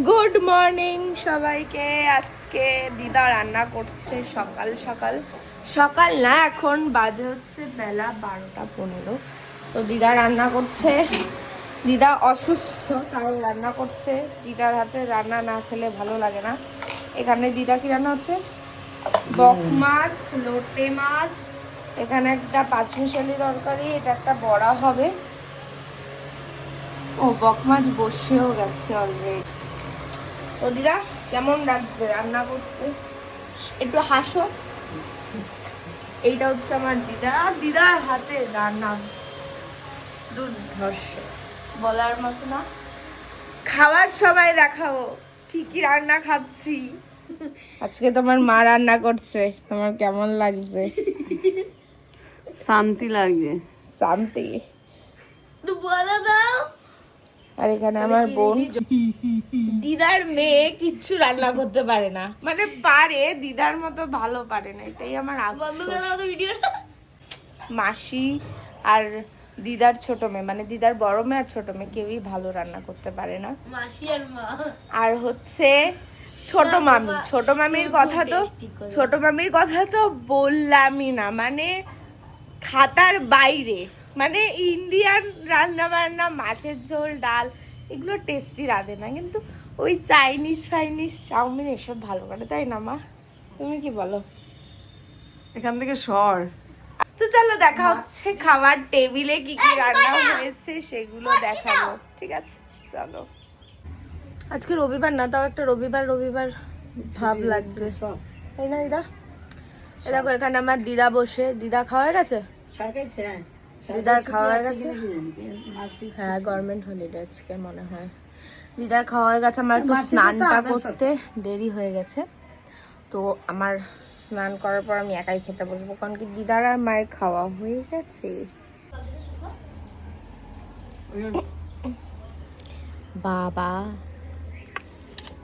Good morning সবাইকে। আজকে দিদা রান্না করছে সকাল সকাল। সকাল না, এখন বাজে হচ্ছে বেলা 12টা 15। তো দিদা রান্না করছে। দিদা অসুস্থ, তাই রান্না করছে। দিদার হাতে রান্না না খেলে ভালো লাগে না। এখানে দিদা কি রান্না হচ্ছে? বক মাছ, লোটে মাছ, এখানে একটা পাঁচমিশালি তরকারি, এটা একটা বড়া হবে। ও বক মাছ বসেও গেছে অলরেডি। তো দিদা কেমন লাগছে রান্না করতে? একটু হাসো। এইটা হচ্ছে আমার দিদা, দিদার হাতে রান্না দুর্ধর্ষ, বলার মতো না। খাওয়ার সময় দেখাবো কি কি রান্না খাচ্ছি। আজকে তোমার মা রান্না করছে, তোমার কেমন লাগছে? শান্তি লাগছে। শান্তি বলে দাও। আর এখানে আমার বোন, দিদার মেয়ে কিচ্ছু রান্না করতে পারে না, মানে পারে দিদার মতো ভালো পারে না, এটাই আমার আফসোস। মাসি আর দিদার ছোট মেয়ে, মানে দিদার বড় মেয়ে আর ছোট মেয়ে কেউই ভালো রান্না করতে পারে না। মাসি আর মা আর হচ্ছে ছোট মামি, ছোট মামির কথা তো, ছোট মামির কথা তো বললামই না, মানে খাতার বাইরে। মানে ইন্ডিয়ান রান্না বান্না, মাছের ঝোল, ডাল, এগুলো টেস্টি রাঁধে না, কিন্তু ওই চাইনিজ ফাইনিজ, চাউমিন এসব ভালো করে, তাই না মা? তুমি কি বলো? এখান থেকে সর। তো চলো দেখা হচ্ছে খাবার টেবিলে কি কি রান্না হয়েছে সেগুলো দেখাবো, ঠিক আছে? চলো। আজকে রবিবার না, তাও একটা রবিবার রবিবার ভাব লাগছে, তাই না দিদা? এ দেখো এখানে আমার দিদা বসে, দিদা খাওয়া হয়ে গেছে? দিদার খাওয়া হয়ে গেছে। হ্যাঁ, গভর্নমেন্ট হলিডে আজকে মনে হয়। দিদার খাওয়া হয়ে গেছে। আমার একটু স্নানটা করতে দেরি হয়ে গেছে, তো আমার স্নান করার পর আমি একাই খেতে বসবো, কারণ কি দিদার আর মায়ের খাওয়া হয়ে গেছে। বাবা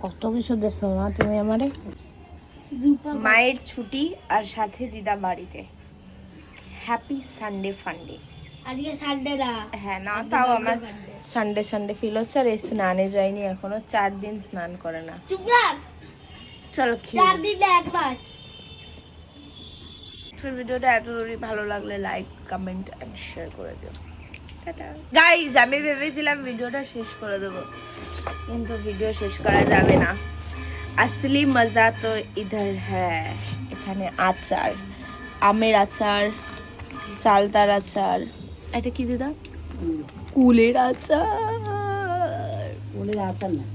কত কিছু দেছো মা তুমি আমারে। মায়ের ছুটি আর সাথে দিদা বাড়িতে। হ্যাপি সানডে ফান্ডে। আজকে সানডে না। হ্যাঁ না, তাও আমার সানডে সানডে ফিল হচ্ছে। আর এই স্নানে যাইনি এখনো, 4 দিন স্নান করে না। চুপ থাক। চলো 4 দিন না 1 মাস। ভিডিওটা এত দূরই, ভালো লাগলে লাইক কমেন্ট এন্ড শেয়ার করে দিও। Tata guys. আমি ভেবেছিলাম ভিডিওটা শেষ করে দেবো, কিন্তু ভিডিও শেষ করা যাবে না। আসলি মজা তো ইধার হ্যাঁ। এখানে আচার, আমের আচার, চালতার আচার, এটা কি দিদা? কুলের আচার। কুলের আচার না,